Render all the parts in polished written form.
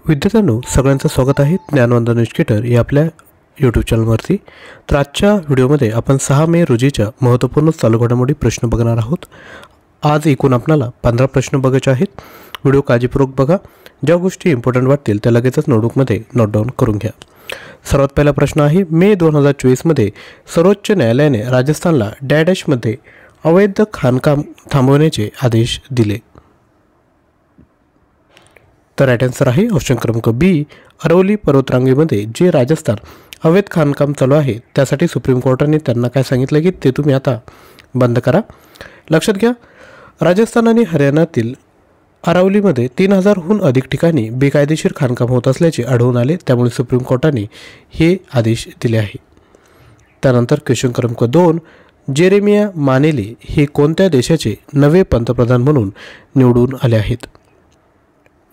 विद्यार्थ्यांनो, सगळ्यांचं स्वागत आहे ज्ञानवंदन एज्युकेटर या आपल्या यूट्यूब चॅनलवरती। तर आजच्या व्हिडिओमध्ये आपण 6 मे रोजीच्या महत्त्वपूर्ण चालू घडामोडी प्रश्न बघणार आहोत। आज एकूण आपल्याला 15 प्रश्न बघायचे आहेत। व्हिडिओ काळजीपूर्वक बघा। ज्या गोष्टी इम्पॉर्टंट वाटतील त्या लगेचच नोटबुकमध्ये नोट डाऊन करून घ्या। सर्वात पहिला प्रश्न आहे, मे 2024 मध्ये सर्वोच्च न्यायालयाने राजस्थानला डॅशमध्ये अवैध खाणकाम थांबवण्याचे आदेश दिले। तर राईट आन्सर आहे ऑप्शन क्रमांक बी, अरवली पर्वतरांगेमध्ये जे राजस्थान अवैध खाणकाम चालू आहे त्यासाठी सुप्रीम कोर्टाने त्यांना काय सांगितलं की ते तुम्ही आता बंद करा। लक्षात घ्या, राजस्थान आणि हरियाणातील अरावलीमध्ये 3000हून अधिक ठिकाणी बेकायदेशीर खाणकाम होत असल्याचे आढळून आले, त्यामुळे सुप्रीम कोर्टाने हे आदेश दिले आहे। त्यानंतर क्वेश्चन क्रमांक 2, जेरेमिया मानेले हे कोणत्या देशाचे नवे पंतप्रधान म्हणून निवडून आले आहेत?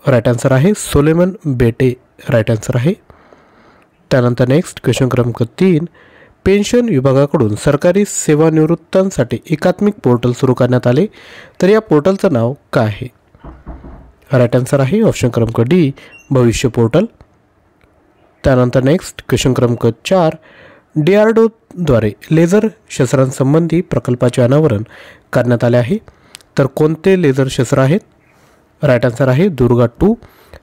राईट आन्सर आहे सोलोमन बेटे, राईट आन्सर आहे। त्यानंतर नेक्स्ट क्वेश्चन क्रमांक 3, पेन्शन विभागाकडून सरकारी सेवानिवृत्तांसाठी एकात्मिक पोर्टल सुरू करण्यात आले, तर या पोर्टलचं नाव काय आहे? राईट आन्सर आहे ऑप्शन क्रमांक डी, भविष्य पोर्टल। त्यानंतर नेक्स्ट क्वेश्चन क्रमांक 4, DRDOद्वारे लेझर शस्त्रांसंबंधी प्रकल्पाचे अनावरण करण्यात आले आहे, तर कोणते लेझर शस्त्र आहेत? राईट आन्सर आहे दुर्गा 2।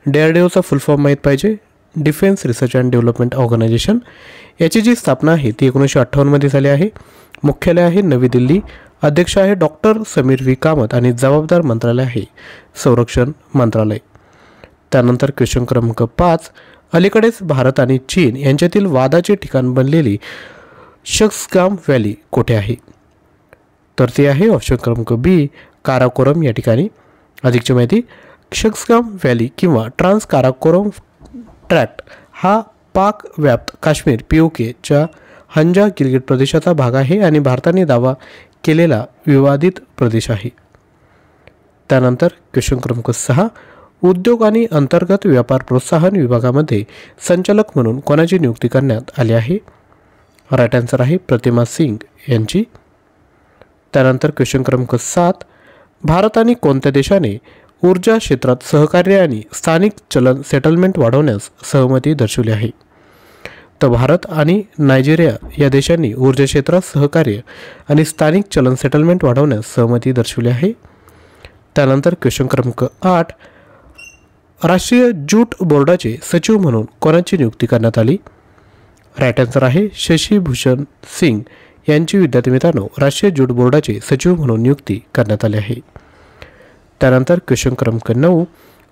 DRDOचा फुल फॉर्म माहीत पाहिजे, defence research and development organisation. याची जी स्थापना आहे ती 1958 मध्ये झाली आहे। मुख्यालय आहे नवी दिल्ली। अध्यक्ष आहे डॉक्टर समीर व्ही कामत आणि जबाबदार मंत्रालय आहे संरक्षण मंत्रालय। त्यानंतर क्वेश्चन क्रमांक 5, अलीकडेच भारत आणि चीन यांच्यातील वादाचे ठिकाण बनलेली शक्सगाम व्हॅली कोठे आहे? तर ती आहे ऑप्शन क्रमांक बी, काराकोरम या ठिकाणी। अधिकची माहिती, शक्सगाम व्हॅली किंवा ट्रान्स काराकोरम ट्रॅक्ट हा पाक व्याप्त काश्मीर POKच्या हंजा गिलगिट प्रदेशाचा भाग आहे आणि भारताने दावा केलेला विवादित प्रदेश आहे। त्यानंतर क्वेश्चन क्रमांक 6, उद्योग आणि अंतर्गत व्यापार प्रोत्साहन विभागामध्ये संचालक म्हणून कोणाची नियुक्ती करण्यात आली आहे? राईट आन्सर आहे प्रतिमा सिंग यांची। त्यानंतर क्वेश्चन क्रमांक 7, भारत आणि कोणत्या देशाने ऊर्जा क्षेत्रात सहकार्य आणि स्थानिक चलन सेटलमेंट वाढवण्यास सहमती दर्शवली आहे? तर भारत आणि नायजेरिया या देशांनी ऊर्जा क्षेत्रात सहकार्य आणि स्थानिक चलन सेटलमेंट वाढवण्यास सहमती दर्शवली आहे। त्यानंतर क्वेश्चन क्रमांक 8, राष्ट्रीय ज्यूट बोर्डाचे सचिव म्हणून कोणाची नियुक्ती करण्यात आली? राईट आन्सर आहे शशी भूषण सिंग यांची। विद्यार्थी मित्रांनो, राष्ट्रीय ज्यूट बोर्डाचे सचिव म्हणून नियुक्ती करण्यात आली आहे। त्यानंतर क्वेश्चन क्रमांक 9,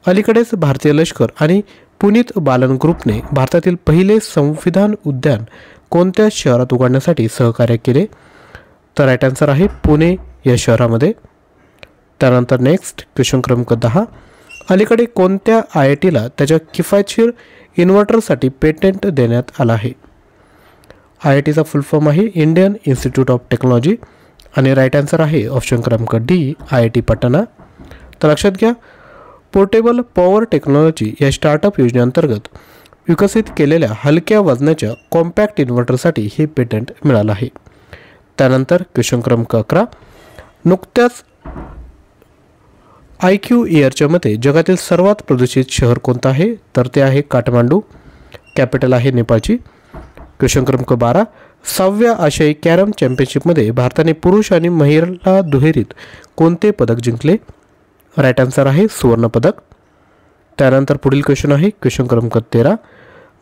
अलीकडेच भारतीय लष्कर आणि पुनीत बालन ग्रुपने भारतातील पहिले संविधान उद्यान कोणत्या शहरात उघडण्यासाठी सहकार्य केले? तर राईट आन्सर आहे पुणे या शहरामध्ये। त्यानंतर नेक्स्ट क्वेश्चन क्रमांक 10, अलीकडे कोणत्या IITला त्याच्या किफायतशीर इन्व्हर्टरसाठी पेटंट देण्यात आला आहे? IITचा फुल फॉर्म आहे इंडियन इन्स्टिट्यूट ऑफ टेक्नॉलॉजी आणि राईट आन्सर आहे ऑप्शन क्रमांक डी, IIT पटना। तर लक्षात घ्या, पोर्टेबल पॉवर टेक्नॉलॉजी या स्टार्टअप योजनेअंतर्गत विकसित केलेल्या हलक्या वजनाच्या कॉम्पॅक्ट इन्व्हर्टरसाठी हे पेटंट मिळालं आहे। त्यानंतर क्वेश्चन क्रमांक 11, नुकत्याच IQ एअरच्या मते जगातील सर्वात प्रदूषित शहर कोणतं आहे? तर ते आहे काठमांडू, कॅपिटल आहे नेपाळची। क्वेश्चन क्रमांक 12, 6व्या आशियाई कॅरम चॅम्पियनशिपमध्ये भारताने पुरुष आणि महिला दुहेरीत कोणते पदक जिंकले? राईट आन्सर आहे सुवर्ण पदक। त्यानंतर पुढील क्वेश्चन आहे क्वेश्चन क्रमांक 13,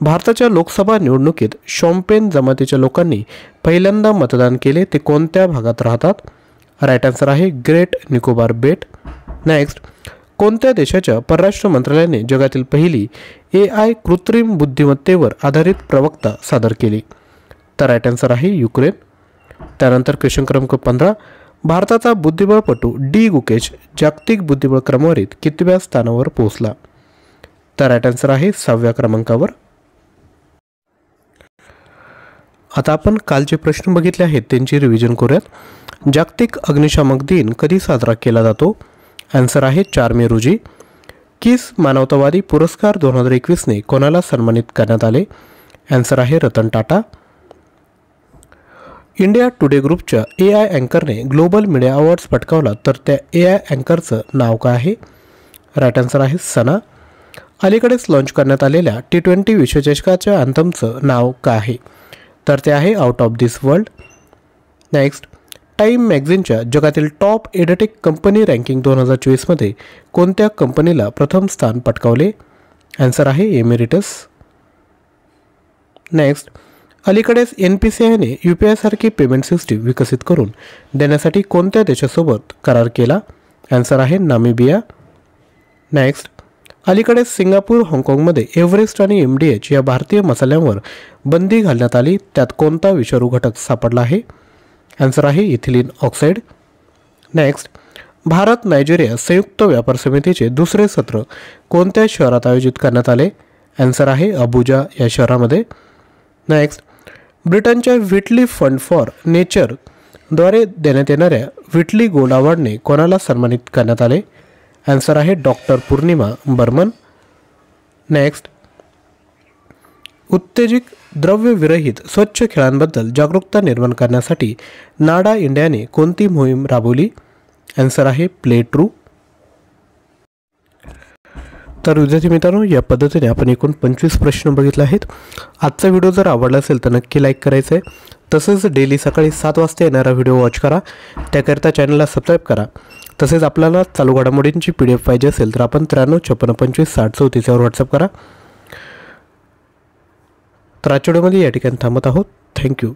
भारताच्या लोकसभा निवडणुकीत शॉम्पेन जमातीच्या लोकांनी पहिल्यांदा मतदान केले ते कोणत्या भागात राहतात? राईट आन्सर आहे ग्रेट निकोबार बेट। नेक्स्ट, कोणत्या देशाच्या परराष्ट्र मंत्रालयाने जगातील पहिली AI कृत्रिम बुद्धिमत्तेवर आधारित प्रवक्ता सादर केली? तर राईट आन्सर आहे युक्रेन। त्यानंतर क्वेश्चन क्रमांक 15, भारताचा बुद्धिबळपटू D गुकेश जागतिक बुद्धिबळ क्रमवारीत कितव्या स्थानावर पोहोचला? तर राईट आन्सर आहे 6व्या क्रमांकावर। आता आपण कालचे प्रश्न बघितले आहेत त्यांची रिव्हिजन करूयात। जागतिक अग्निशामक दिन कधी साजरा केला जातो? आन्सर आहे 4 मे रोजी। किस मानवतावादी पुरस्कार 2021ने कोणाला सन्मानित करण्यात आले? आन्सर आहे रतन टाटा। इंडिया टुडे ग्रुपच्या AI अँकरने ग्लोबल मीडिया अवॉर्ड्स पटकावला, तर त्या AI अँकरचं नाव काय आहे? राईट आन्सर आहे सना। अलीकडेच लॉन्च करण्यात आलेल्या T20 विश्वचषकाच्या अंतमचं नाव काय आहे? तर ते आहे out of this world. Next, time मॅगझिनच्या जगातील टॉप एडटेक कंपनी रँकिंग 2024मध्ये कोणत्या कंपनीला प्रथम स्थान पटकावले? आन्सर आहे एमिरेटस. नेक्स्ट, अलीकडेच NPCIने UPI सारखी पेमेंट सिस्टीम विकसित करून देण्यासाठी कोणत्या देशासोबत करार केला? आन्सर आहे नामिबिया. नेक्स्ट, अलीकडेच सिंगापूर हाँगकाँगमध्ये एव्हरेस्ट आणि MDH या भारतीय मसाल्यांवर बंदी घालण्यात आली. त्यात कोणता विषाणू घटक सापडला आहे? आन्सर आहे ethylene oxide. Next, Bharat Nigeria संयुक्त व्यापार समितीचे दुसरे सत्र कोणत्या शहरात आयोजित करण्यात आले? आन्सर आहे अबुजा या शहरामध्ये. नेक्स्ट, ब्रिटनच्या व्हिटली फंड फॉर नेचरद्वारे देण्यात येणाऱ्या व्हिटली गोल्ड अवॉर्डने कोणाला सन्मानित करण्यात आले? आन्सर आहे डॉक्टर पूर्णिमा बर्मन. नेक्स्ट, उत्तेजक द्रव्यविरहित स्वच्छ खेळांबद्दल जागरूकता निर्माण करण्यासाठी नाडा इंडियाने कोणती मोहीम राबवली? आन्सर आहे प्ले ट्रू. तर विद्यार्थी मित्रांनो, या पद्धतीने आपण एकूण 25 प्रश्न बघितले आहेत. आजचा व्हिडिओ जर आवडला असेल तर नक्की लाईक करायचं आहे. तसेच डेली सकाळी 7 वाजता येणारा व्हिडिओ वॉच करा. त्याकरिता चॅनलला सबस्क्राईब करा. तसेच आपल्याला चालू घडामोडींची PDF पाहिजे असेल तर आपण 93 56 25 60 34 यावर व्हॉट्सअप करा. तर आजच्या व्हिडिओमध्ये या ठिकाणी थांबत आहोत. थँक्यू.